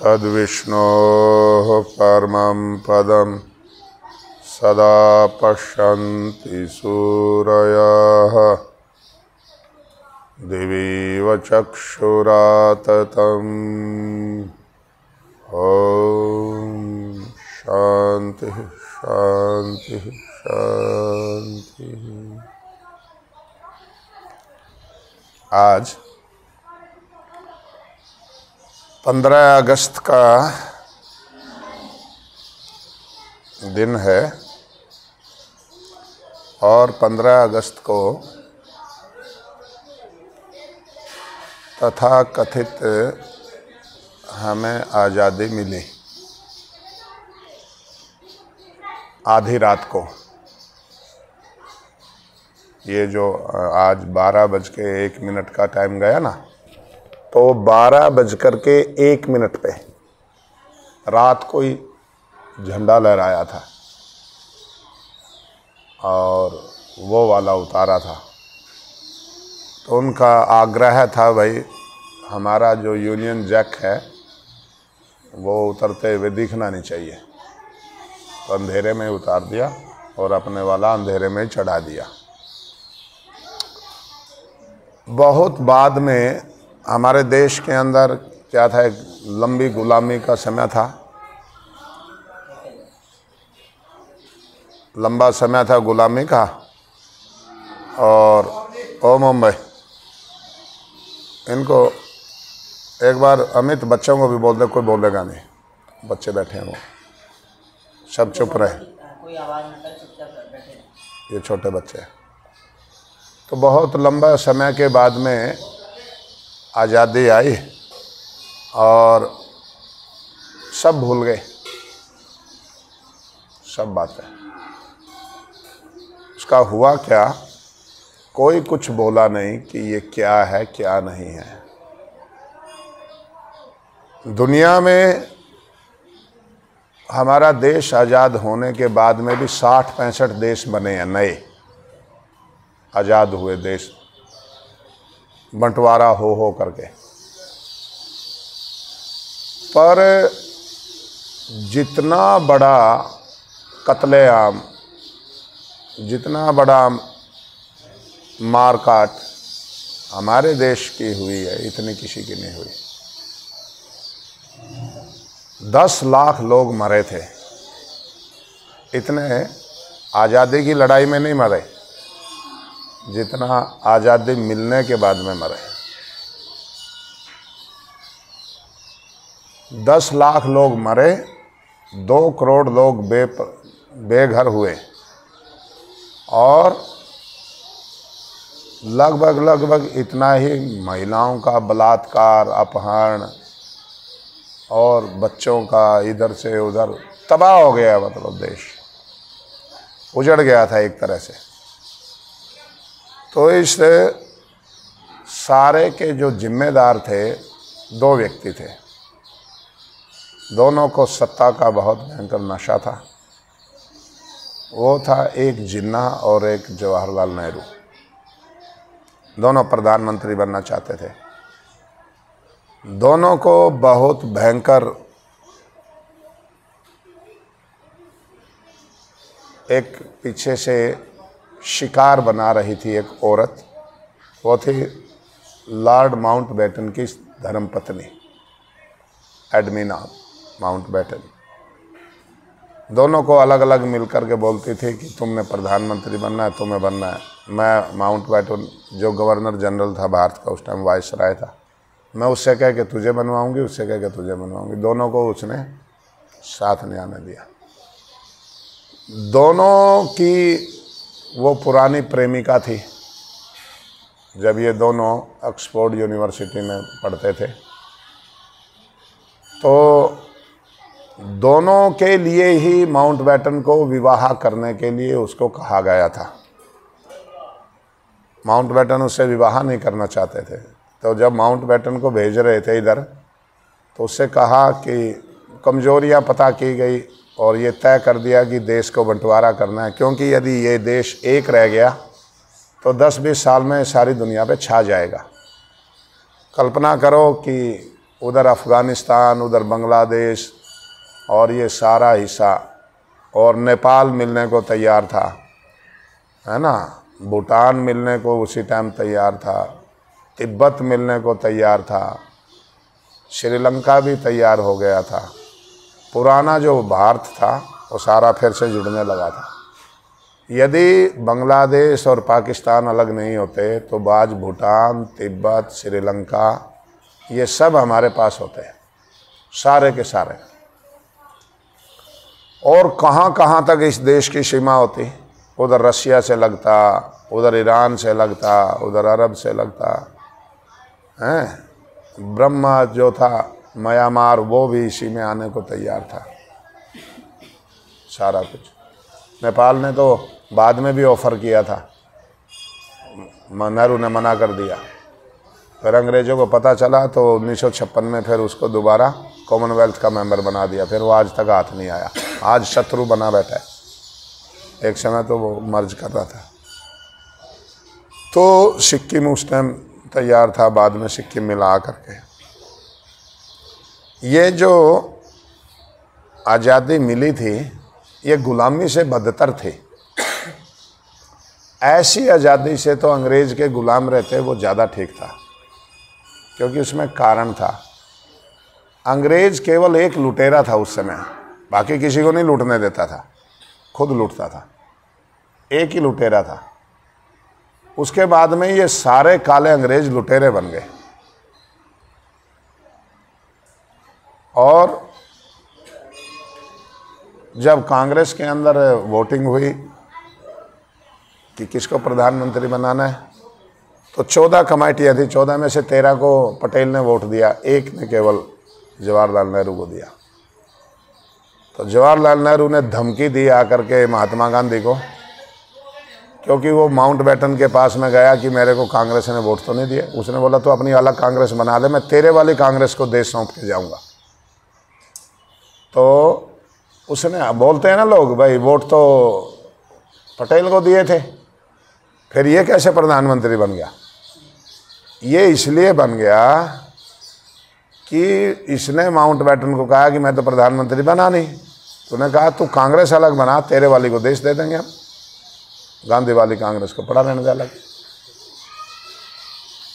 तद्विष्णोः परमं पदं सदा पश्यन्ति सूरयः दिवीव चक्षुराततम्। ॐ शान्ति शान्ति शान्ति। आज 15 अगस्त का दिन है और 15 अगस्त को तथाकथित हमें आज़ादी मिली। आधी रात को ये जो आज 12:01 का टाइम गया ना, तो 12:01 पे रात को ही झंडा लहराया था और वो वाला उतारा था। तो उनका आग्रह था, भाई हमारा जो यूनियन जैक है वो उतरते हुए दिखना नहीं चाहिए। तो अंधेरे में उतार दिया और अपने वाला अंधेरे में चढ़ा दिया। बहुत बाद में हमारे देश के अंदर क्या था, एक लंबी गुलामी का समय था, लंबा समय था गुलामी का। और ओ मुंबई, इनको एक बार अमित बच्चों को भी बोल दे, कोई बोलेगा नहीं। बच्चे बैठे हैं, वो सब चुप रहे, कोई आवाज़ न कर, चुपचाप बैठे। ये छोटे बच्चे। तो बहुत लंबा समय के बाद में आज़ादी आई और सब भूल गए, सब बातें। उसका हुआ क्या, कोई कुछ बोला नहीं कि ये क्या है क्या नहीं है। दुनिया में हमारा देश आज़ाद होने के बाद में भी 60-65 देश बने हैं, नए आज़ाद हुए देश, बंटवारा हो करके। पर जितना बड़ा कत्लेआम, जितना बड़ा मारकाट हमारे देश की हुई है, इतनी किसी की नहीं हुई। 10 लाख लोग मरे थे, इतने आज़ादी की लड़ाई में नहीं मरे जितना आज़ादी मिलने के बाद में मरे। 10 लाख लोग मरे, 2 करोड़ लोग बेघर हुए और लगभग इतना ही महिलाओं का बलात्कार, अपहरण और बच्चों का इधर से उधर तबाह हो गया। मतलब देश उजड़ गया था एक तरह से। तो इस सारे के जो जिम्मेदार थे 2 व्यक्ति थे। दोनों को सत्ता का बहुत भयंकर नशा था। वो था एक जिन्ना और एक जवाहरलाल नेहरू। दोनों प्रधानमंत्री बनना चाहते थे। दोनों को बहुत भयंकर एक पीछे से शिकार बना रही थी एक औरत। वो थी लॉर्ड माउंटबेटन की धर्मपत्नी एडमिना माउंटबेटन। दोनों को अलग अलग मिलकर के बोलती थी कि तुमने प्रधानमंत्री बनना है, तुम्हें बनना है। मैं माउंटबेटन जो गवर्नर जनरल था भारत का, उस टाइम वायसराय था, मैं उससे कह के तुझे बनवाऊंगी, उससे कह के तुझे बनवाऊंगी। दोनों को उसने साथ नहीं आने दिया। दोनों की वो पुरानी प्रेमिका थी। जब ये दोनों ऑक्सफोर्ड यूनिवर्सिटी में पढ़ते थे तो दोनों के लिए ही माउंटबेटन को विवाह करने के लिए उसको कहा गया था। माउंटबेटन उससे विवाह नहीं करना चाहते थे, तो जब माउंटबेटन को भेज रहे थे इधर तो उससे कहा कि कमजोरियां पता की गई और ये तय कर दिया कि देश को बंटवारा करना है, क्योंकि यदि ये देश एक रह गया तो 10-20 साल में सारी दुनिया पे छा जाएगा। कल्पना करो कि उधर अफ़गानिस्तान, उधर बांग्लादेश और ये सारा हिस्सा, और नेपाल मिलने को तैयार था, है ना, भूटान मिलने को उसी टाइम तैयार था, तिब्बत मिलने को तैयार था, श्रीलंका भी तैयार हो गया था। पुराना जो भारत था वो सारा फिर से जुड़ने लगा था। यदि बांग्लादेश और पाकिस्तान अलग नहीं होते तो आज भूटान, तिब्बत, श्रीलंका ये सब हमारे पास होते हैं, सारे के सारे। और कहाँ कहाँ तक इस देश की सीमा होती, उधर रसिया से लगता, उधर ईरान से लगता, उधर अरब से लगता हैं। ब्रह्मा जो था म्यांमार, वो भी इसी में आने को तैयार था, सारा कुछ। नेपाल ने तो बाद में भी ऑफ़र किया था, नेहरू ने मना कर दिया। फिर अंग्रेज़ों को पता चला तो 1956 में फिर उसको दोबारा कॉमनवेल्थ का मेंबर बना दिया। फिर वो आज तक हाथ नहीं आया, आज शत्रु बना बैठा है। एक समय तो वो मर्ज कर रहा था। तो सिक्किम उस टाइम तैयार था, बाद में सिक्किम मिला करके। ये जो आज़ादी मिली थी ये गुलामी से बदतर थी। ऐसी आज़ादी से तो अंग्रेज़ के गुलाम रहते वो ज़्यादा ठीक था, क्योंकि उसमें कारण था। अंग्रेज़ केवल एक लुटेरा था उस समय, बाकी किसी को नहीं लूटने देता था, खुद लूटता था, एक ही लुटेरा था। उसके बाद में ये सारे काले अंग्रेज़ लुटेरे बन गए। और जब कांग्रेस के अंदर वोटिंग हुई कि किसको प्रधानमंत्री बनाना है, तो 14 कमेटियाँ थी, 14 में से 13 को पटेल ने वोट दिया, एक ने केवल जवाहरलाल नेहरू को दिया। तो जवाहरलाल नेहरू ने धमकी दी आकर के महात्मा गांधी को, क्योंकि वो माउंटबेटन के पास में गया कि मेरे को कांग्रेस ने वोट तो नहीं दिए। उसने बोला तो अपनी अलग कांग्रेस बना ले, मैं तेरे वाली कांग्रेस को देश सौंप के जाऊँगा। तो उसने, बोलते हैं ना लोग, भाई वोट तो पटेल को दिए थे, फिर ये कैसे प्रधानमंत्री बन गया? ये इसलिए बन गया कि इसने माउंटबेटन को कहा कि मैं तो प्रधानमंत्री बना नहीं। तूने कहा तू कांग्रेस अलग बना, तेरे वाली को देश दे देंगे हम, गांधी वाली कांग्रेस को पड़ा रहने दे अलग।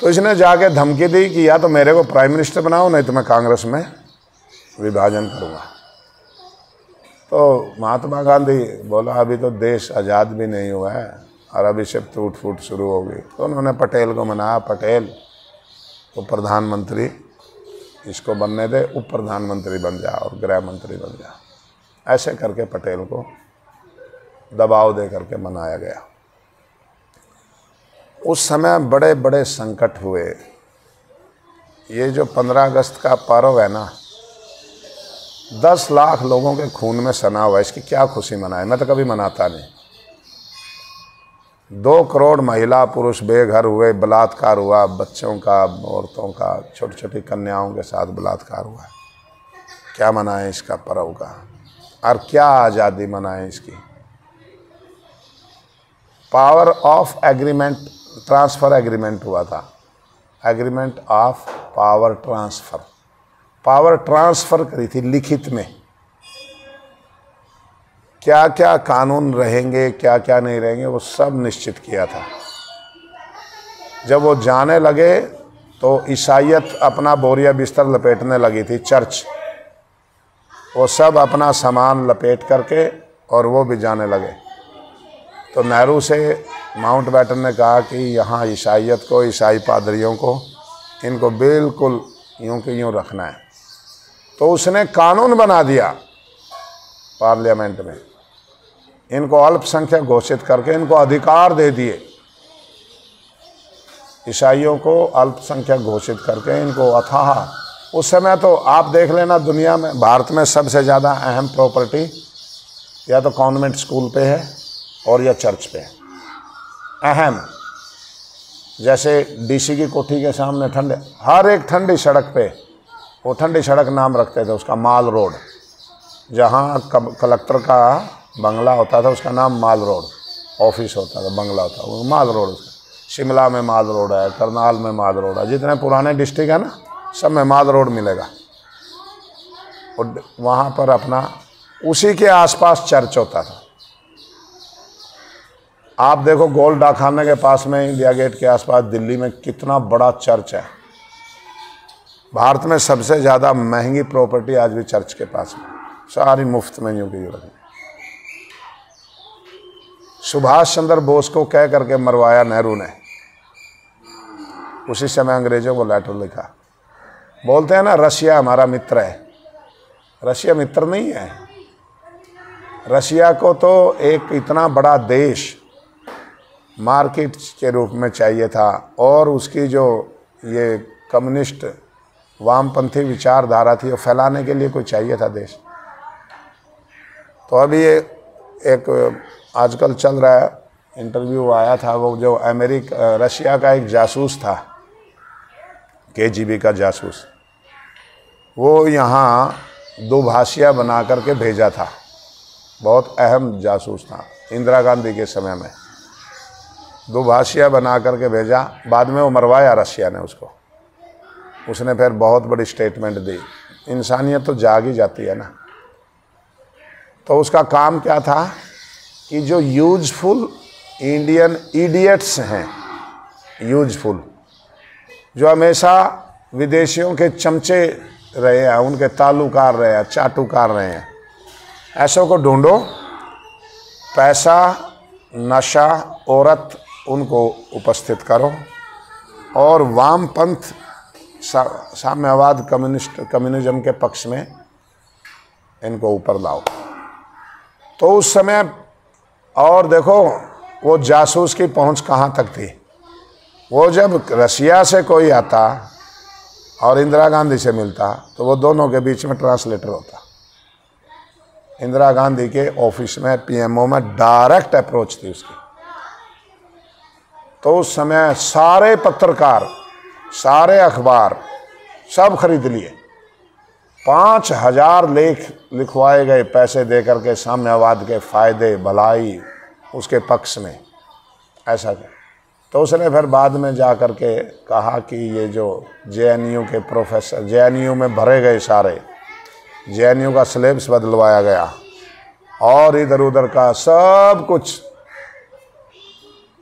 तो इसने जाके धमकी दी कि या तो मेरे को प्राइम मिनिस्टर बनाओ, नहीं तो मैं कांग्रेस में विभाजन करूँगा। तो महात्मा गांधी बोला अभी तो देश आज़ाद भी नहीं हुआ है और अभी से टूट फूट शुरू हो गई। तो उन्होंने पटेल को मनाया, पटेल तो प्रधानमंत्री इसको बनने दे, उप प्रधानमंत्री बन जा और गृह मंत्री बन जा। ऐसे करके पटेल को दबाव दे करके मनाया गया। उस समय बड़े बड़े संकट हुए। ये जो 15 अगस्त का पर्व है ना, 10 लाख लोगों के खून में सना हुआ, इसकी क्या खुशी मनाए? मैं तो कभी मनाता नहीं। 2 करोड़ महिला पुरुष बेघर हुए, बलात्कार हुआ, बच्चों का, औरतों का, छोटी छोटी कन्याओं के साथ बलात्कार हुआ। क्या मनाएं इसका पर्व का? और क्या आज़ादी मनाएं इसकी? Power of agreement, transfer agreement हुआ था, agreement of power transfer. Power transfer करी थी लिखित में, क्या क्या कानून रहेंगे, क्या क्या नहीं रहेंगे, वो सब निश्चित किया था। जब वो जाने लगे तो ईसाइयत अपना बोरिया बिस्तर लपेटने लगी थी, चर्च, वो सब अपना सामान लपेट करके और वो भी जाने लगे। तो नेहरू से माउंटबेटन ने कहा कि यहाँ ईसाइयत को, ईसाई पादरियों को, इनको बिल्कुल यूं कि यूं रखना है। तो उसने कानून बना दिया पार्लियामेंट में, इनको अल्पसंख्यक घोषित करके इनको अधिकार दे दिए। ईसाइयों को अल्पसंख्यक घोषित करके इनको अथाह। उस समय तो आप देख लेना, दुनिया में, भारत में सबसे ज़्यादा अहम प्रॉपर्टी या तो कॉन्वेंट स्कूल पे है और या चर्च पे है, अहम। जैसे डीसी की कोठी के सामने ठंडे, हर एक ठंडी सड़क पे, वो ठंडी सड़क नाम रखते थे उसका, माल रोड। जहाँ कलेक्टर का बंगला होता था उसका नाम माल रोड, ऑफिस होता था, बंगला होता था, माल रोड उसका। शिमला में माल रोड है, करनाल में माल रोड है, जितने पुराने डिस्ट्रिक्ट है ना, सब में माल रोड मिलेगा। और वहाँ पर अपना, उसी के आसपास चर्च होता था। आप देखो गोल डाकखाने के पास में, इंडिया गेट के आसपास दिल्ली में कितना बड़ा चर्च है। भारत में सबसे ज़्यादा महंगी प्रॉपर्टी आज भी चर्च के पास में, सारी मुफ्त में यूँ की जरूरत है। सुभाष चंद्र बोस को कह करके मरवाया नेहरू ने, उसी समय अंग्रेजों को लेटर लिखा। बोलते हैं ना रशिया हमारा मित्र है, रशिया मित्र नहीं है। रशिया को तो एक इतना बड़ा देश मार्केट के रूप में चाहिए था, और उसकी जो ये कम्युनिस्ट वामपंथी विचारधारा थी वो फैलाने के लिए कोई चाहिए था देश। तो अभी ये एक आजकल चल रहा है, इंटरव्यू आया था, वो जो रशिया का एक जासूस था, KGB का जासूस, वो यहाँ दुभाषिया बना करके भेजा था। बहुत अहम जासूस था, इंदिरा गांधी के समय में दुभाषिया बना करके भेजा। बाद में वो मरवाया रशिया ने उसको। उसने फिर बहुत बड़ी स्टेटमेंट दी। इंसानियत तो जाग ही जाती है ना। तो उसका काम क्या था कि जो यूजफुल इंडियन इडियट्स हैं, यूजफुल, जो हमेशा विदेशियों के चमचे रहे हैं, उनके तालू कार रहे हैं, चाटू कार रहे हैं, ऐसों को ढूंढो। पैसा, नशा, औरत, उनको उपस्थित करो, और वामपंथ, साम्यवाद, कम्युनिज्म के पक्ष में इनको ऊपर लाओ। तो उस समय, और देखो वो जासूस की पहुंच कहाँ तक थी। वो जब रशिया से कोई आता और इंदिरा गांधी से मिलता, तो वो दोनों के बीच में ट्रांसलेटर होता। इंदिरा गांधी के ऑफिस में, PMO में डायरेक्ट अप्रोच थी उसकी। तो उस समय सारे पत्रकार, सारे अखबार सब खरीद लिए। 5000 लेख लिखवाए गए पैसे दे करके, साम्यवाद के फायदे, भलाई उसके पक्ष में, ऐसा कर। तो उसने फिर बाद में जा कर के कहा कि ये जो JNU के प्रोफेसर, JNU में भरे गए सारे, JNU का सिलेबस बदलवाया गया, और इधर उधर का सब कुछ।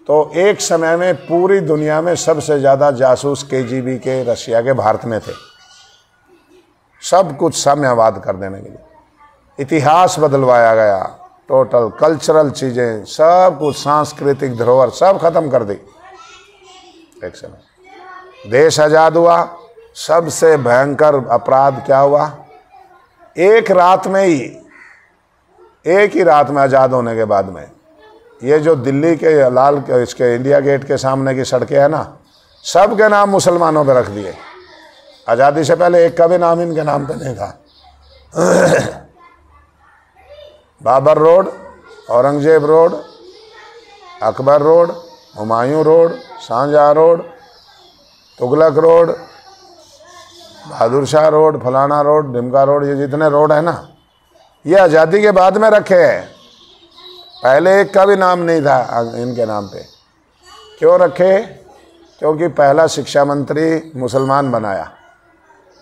तो एक समय में पूरी दुनिया में सबसे ज़्यादा जासूस KGB के रशिया के भारत में थे, सब कुछ साम्यवाद कर देने के लिए। इतिहास बदलवाया गया, टोटल कल्चरल चीज़ें, सब कुछ, सांस्कृतिक धरोहर सब खत्म कर दी एक समय। देश आज़ाद हुआ। सबसे भयंकर अपराध क्या हुआ, एक रात में ही, एक ही रात में आज़ाद होने के बाद में, ये जो दिल्ली के इसके इंडिया गेट के सामने की सड़कें हैं ना, सब के नाम मुसलमानों पे रख दिए। आज़ादी से पहले एक का भी नाम इनके नाम पे नहीं था। Babar road, Aurangzeb road, Akbar road, Humayun road, Shahjahan road, Tughlaq road, Bahadur Shah road, फलाना रोड, ढिमका रोड, ये जितने रोड है ना, ये आज़ादी के बाद में रखे हैं। पहले एक का भी नाम नहीं था इनके नाम पे। क्यों रखे? क्योंकि पहला शिक्षा मंत्री मुसलमान बनाया,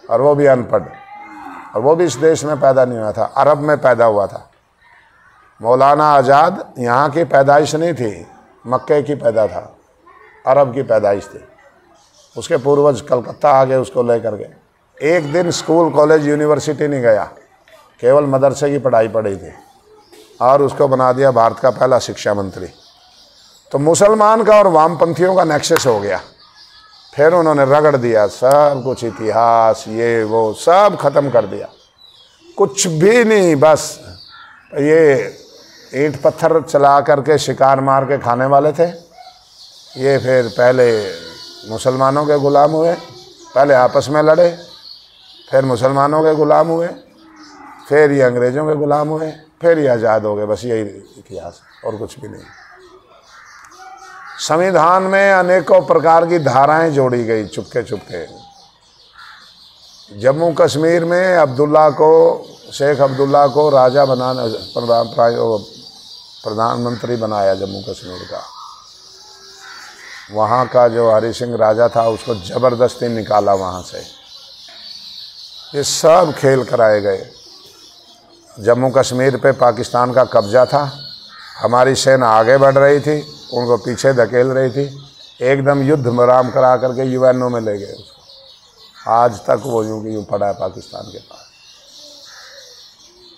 और वो भी अनपढ़, और वो भी इस देश में पैदा नहीं हुआ था, अरब में पैदा हुआ था। मौलाना आज़ाद यहाँ की पैदाइश नहीं थी, मक्के की पैदा था, अरब की पैदाइश थी। उसके पूर्वज कलकत्ता आ गए उसको लेकर के। एक दिन स्कूल, कॉलेज, यूनिवर्सिटी नहीं गया, केवल मदरसे की पढ़ाई पढ़ी थी, और उसको बना दिया भारत का पहला शिक्षा मंत्री। तो मुसलमान का और वामपंथियों का नेक्सस हो गया। फिर उन्होंने रगड़ दिया सब कुछ, इतिहास, ये वो सब खत्म कर दिया, कुछ भी नहीं। बस ये ईंट पत्थर चला करके शिकार मार के खाने वाले थे। ये फिर पहले मुसलमानों के ग़ुलाम हुए, पहले आपस में लड़े, फिर मुसलमानों के ग़ुलाम हुए, फिर ये अंग्रेज़ों के ग़ुलाम हुए, फिर ये आज़ाद हो गए। बस यही इतिहास, और कुछ भी नहीं। संविधान में अनेकों प्रकार की धाराएं जोड़ी गई चुपके चुपके। जम्मू कश्मीर में अब्दुल्ला को, शेख अब्दुल्ला को राजा बनाना, प्रधानमंत्री बनाया जम्मू कश्मीर का। वहाँ का जो हरि सिंह राजा था उसको ज़बरदस्ती निकाला वहाँ से। ये सब खेल कराए गए। जम्मू कश्मीर पे पाकिस्तान का कब्जा था, हमारी सेना आगे बढ़ रही थी, उनको पीछे धकेल रही थी, एकदम युद्ध विराम करा करके यूएनओ में ले गए उसको। आज तक वो यूं कि यूं पड़ा है पाकिस्तान के पास।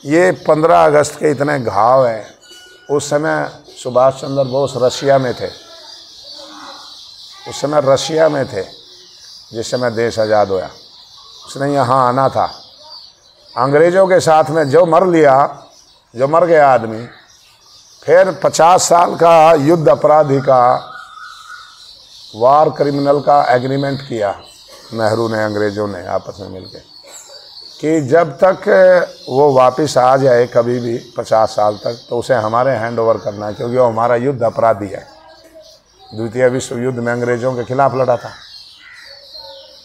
ये 15 अगस्त के इतने घाव हैं। उस समय सुभाष चंद्र बोस रशिया में थे, उस समय रशिया में थे जिस समय देश आज़ाद हुआ। उसने यहाँ आना था। अंग्रेज़ों के साथ में जो मर गया आदमी, फिर 50 साल का युद्ध अपराधी का, वार क्रिमिनल का एग्रीमेंट किया नेहरू ने, अंग्रेज़ों ने आपस में मिलकर, कि जब तक वो वापस आ जाए कभी भी 50 साल तक, तो उसे हमारे हैंड ओवर करना है, क्योंकि वो हमारा युद्ध अपराधी है। द्वितीय विश्व युद्ध में अंग्रेज़ों के खिलाफ लड़ा था।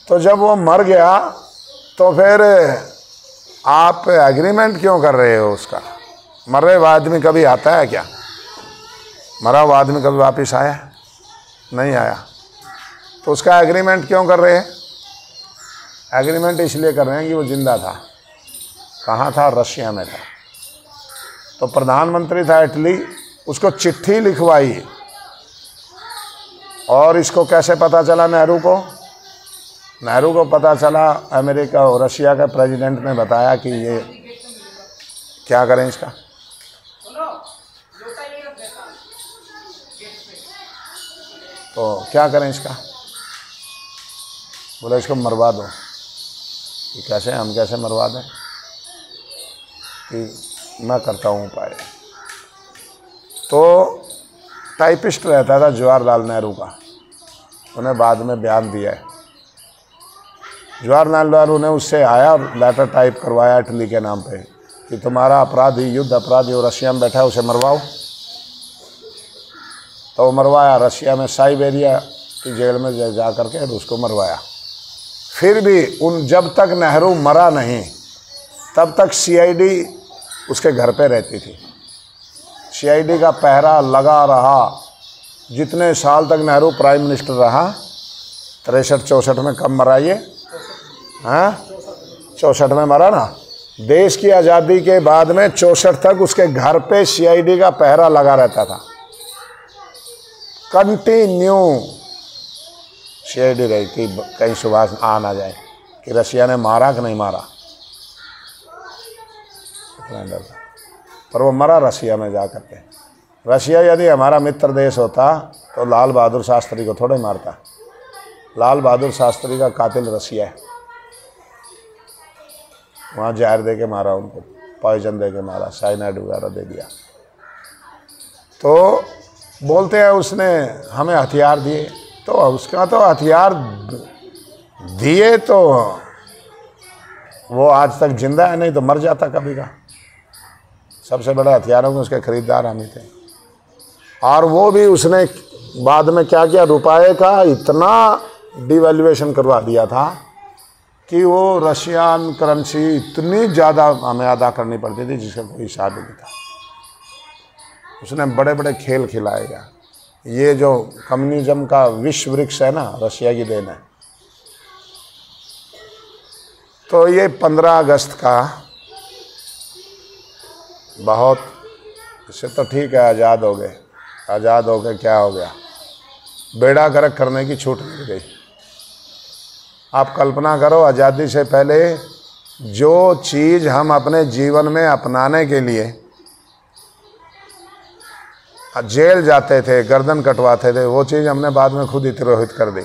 तो जब वो मर गया तो फिर आप एग्रीमेंट क्यों कर रहे हो उसका? मरे हुआ आदमी कभी आता है क्या? मरा हुआ आदमी कभी वापस आया? नहीं आया। तो उसका एग्रीमेंट क्यों कर रहे हैं? एग्रीमेंट इसलिए कर रहे हैं कि वो जिंदा था। कहाँ था? रशिया में था। तो प्रधानमंत्री था इटली, उसको चिट्ठी लिखवाई। और इसको कैसे पता चला नेहरू को? नेहरू को पता चला, अमेरिका और रशिया के प्रेसिडेंट ने बताया कि ये क्या करें इसका। तो क्या करें इसका? बोला इसको मरवा दो। कि कैसे? हम कैसे मरवा दें? कि मैं करता हूँ उपाय। तो टाइपिस्ट रहता था जवाहरलाल नेहरू का, उन्हें बाद में बयान दिया है। जवाहरलाल नेहरू ने उससे आया और लेटर टाइप करवाया इटली के नाम पे कि तुम्हारा अपराधी, युद्ध अपराधी वो रशिया में बैठा है, उसे मरवाओ। तो मरवाया, रशिया में साइबेरिया की जेल में जा करके उसको मरवाया। फिर भी जब तक नेहरू मरा नहीं तब तक सीआईडी उसके घर पे रहती थी। सीआईडी का पहरा लगा रहा जितने साल तक नेहरू प्राइम मिनिस्टर रहा। 63-64 में कब मरा ये? हाँ, 64 में मरा ना। देश की आज़ादी के बाद में 64 तक उसके घर पे सीआईडी का पहरा लगा रहता था। कंटिन्यू सीआईडी रही कि कहीं सुभाष आ ना जाए कि रशिया ने मारा कि नहीं मारा, इतना डर था। पर वो मरा रशिया में जा करके। रशिया यदि हमारा मित्र देश होता तो लाल बहादुर शास्त्री को थोड़े मारता। लाल बहादुर शास्त्री का कातिल रशिया है। वहाँ जहर दे के मारा उनको, पॉइजन दे के मारा, साइनाइड वगैरह दे दिया। तो बोलते हैं उसने हमें हथियार दिए। तो उसका तो हथियार दिए तो वो आज तक जिंदा है, नहीं तो मर जाता कभी का। सबसे बड़े हथियारों के उसके खरीदार हम ही थे। और वो भी उसने बाद में क्या किया, रुपये का इतना डिवैल्यूएशन करवा दिया था कि वो रशियन करेंसी इतनी ज़्यादा हमें अदा करनी पड़ती थी जिसका कोई हिसाब नहीं था। उसने बड़े बड़े खेल खिलाएगा। ये जो कम्युनिज्म का विश्व वृक्ष है ना, रशिया की देन है। तो ये 15 अगस्त का बहुत, इससे तो ठीक है आज़ाद हो गए। आज़ाद हो गए, क्या हो गया? बेड़ा गर्क करने की छूट मिल गई। आप कल्पना करो, आज़ादी से पहले जो चीज़ हम अपने जीवन में अपनाने के लिए जेल जाते थे, गर्दन कटवाते थे, वो चीज़ हमने बाद में खुद ही तिरोहित कर दी।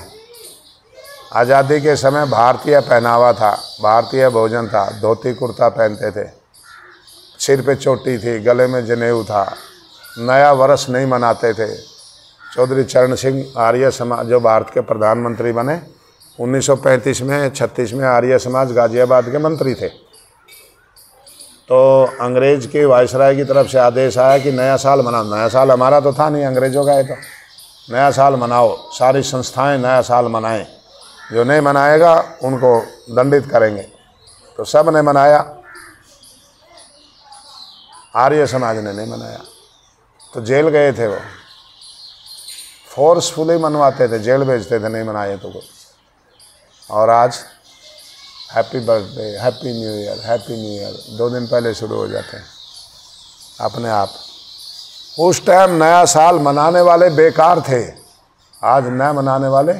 आज़ादी के समय भारतीय पहनावा था, भारतीय भोजन था, धोती कुर्ता पहनते थे, सिर पे चोटी थी, गले में जनेऊ था, नया वर्ष नहीं मनाते थे। चौधरी चरण सिंह आर्य समाज जो भारत के प्रधानमंत्री बने 1935 में 36 में आर्य समाज गाजियाबाद के मंत्री थे। तो अंग्रेज के वायसराय की तरफ से आदेश आया कि नया साल मनाओ। नया साल हमारा तो था नहीं, अंग्रेजों का है। तो नया साल मनाओ, सारी संस्थाएं नया साल मनाएं, जो नहीं मनाएगा उनको दंडित करेंगे। तो सब ने मनाया, आर्य समाज ने नहीं मनाया तो जेल गए थे। वो फोर्सफुली मनवाते थे, जेल भेजते थे नहीं मनाए तो को। और आज happy birthday, happy new year, happy new year 2 दिन पहले शुरू हो जाते हैं अपने आप। उस टाइम नया साल मनाने वाले बेकार थे, आज नया मनाने वाले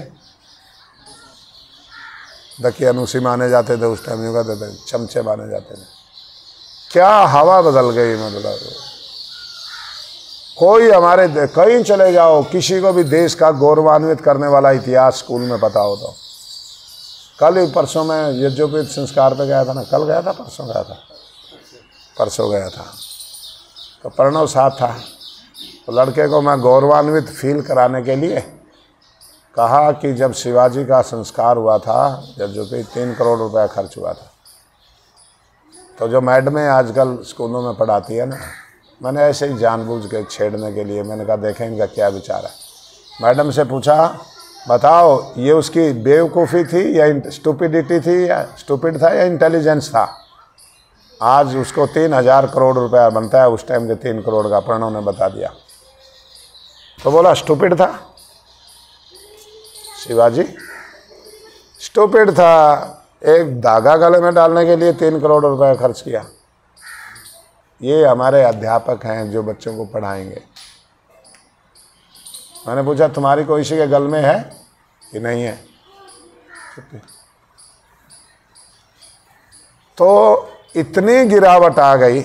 दकियानूसी माने जाते थे। उस टाइम यूँ कहते थे, चमचे माने जाते थे। क्या हवा बदल गई। मतलब कोई हमारे कहीं चले जाओ, किसी को भी देश का गौरवान्वित करने वाला इतिहास स्कूल में पता हो तो। कल ही परसों में यज्ञोपवीत संस्कार पे गया था ना, कल गया था परसों गया था, परसों गया था। तो प्रणव साथ था। तो लड़के को मैं गौरवान्वित फील कराने के लिए कहा कि जब शिवाजी का संस्कार हुआ था यज्ञोपवीत 3 करोड़ रुपया खर्च हुआ था। तो जो मैडमें आजकल स्कूलों में पढ़ाती है ना, मैंने ऐसे ही जानबूझ के छेड़ने के लिए मैंने कहा देखें इनका क्या विचार है। मैडम से पूछा, बताओ ये उसकी बेवकूफ़ी थी या स्टूपिडिटी थी, या स्टूपिड था या इंटेलिजेंस था। आज उसको 3000 करोड़ रुपया बनता है, उस टाइम के 3 करोड़ का प्रणव ने बता दिया। तो बोला स्टूपिड था शिवाजी, स्टूपिड था। एक धागा गले में डालने के लिए 3 करोड़ रुपया खर्च किया। ये हमारे अध्यापक हैं जो बच्चों को पढ़ाएंगे। मैंने पूछा तुम्हारी कोई इसी के गल में है कि नहीं है। तो इतनी गिरावट आ गई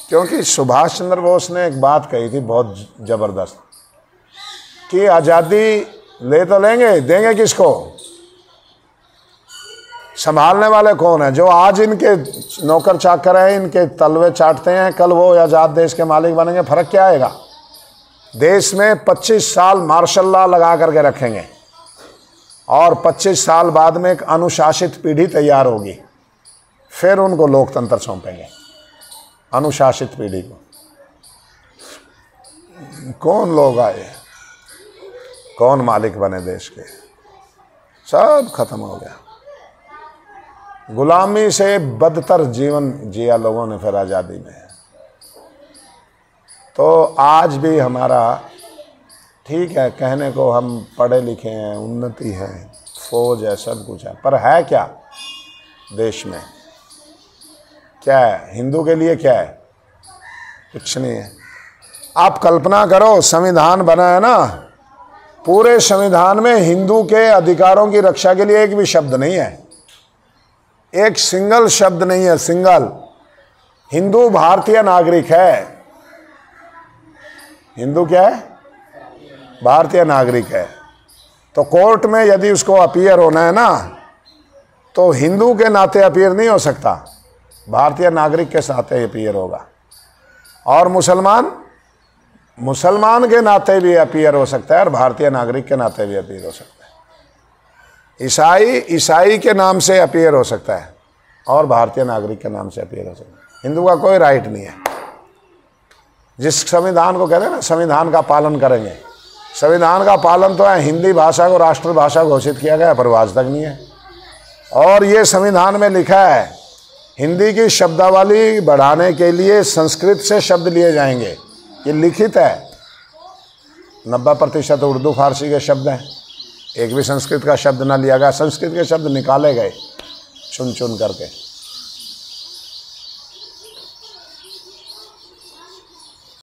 क्योंकि सुभाष चंद्र बोस ने एक बात कही थी बहुत ज़बरदस्त कि आज़ादी ले तो लेंगे, देंगे किसको? संभालने वाले कौन है? जो आज इनके नौकर चाकर हैं, इनके तलवे चाटते हैं, कल वो आज़ाद देश के मालिक बनेंगे। फर्क क्या आएगा? देश में 25 साल मार्शल लॉ लगा करके रखेंगे और 25 साल बाद में एक अनुशासित पीढ़ी तैयार होगी, फिर उनको लोकतंत्र सौंपेंगे। अनुशासित पीढ़ी को कौन लोग आए, कौन मालिक बने देश के? सब खत्म हो गया। गुलामी से बदतर जीवन जिया लोगों ने फिर आज़ादी में। तो आज भी हमारा ठीक है, कहने को हम पढ़े लिखे हैं, उन्नति है, फौज है, सब कुछ है, पर है क्या देश में? क्या है हिंदू के लिए? क्या है? कुछ नहीं है। आप कल्पना करो, संविधान बना है ना, पूरे संविधान में हिंदू के अधिकारों की रक्षा के लिए एक भी शब्द नहीं है, एक सिंगल शब्द नहीं है, सिंगल। हिंदू भारतीय नागरिक है। हिंदू क्या है? भारतीय नागरिक है। तो कोर्ट में यदि उसको अपीयर होना है ना, तो हिंदू के नाते अपीयर नहीं हो सकता, भारतीय नागरिक के साथ अपीयर होगा। और मुसलमान के नाते भी अपीयर हो सकता है और भारतीय नागरिक के नाते भी अपीयर हो सकता है। ईसाई के नाम से अपीयर हो सकता है और भारतीय नागरिक के नाम से अपीयर हो सकता है। हिंदू का कोई राइट नहीं है। जिस संविधान को कहते हैं ना, संविधान का पालन करेंगे, संविधान का पालन तो है। हिंदी भाषा को राष्ट्रभाषा घोषित किया गया, पर वो आज तक नहीं है। और ये संविधान में लिखा है हिंदी की शब्दावली बढ़ाने के लिए संस्कृत से शब्द लिए जाएंगे, ये लिखित है। 90% उर्दू फारसी के शब्द हैं, एक भी संस्कृत का शब्द ना लिया गया। संस्कृत के शब्द निकाले गए चुन चुन करके।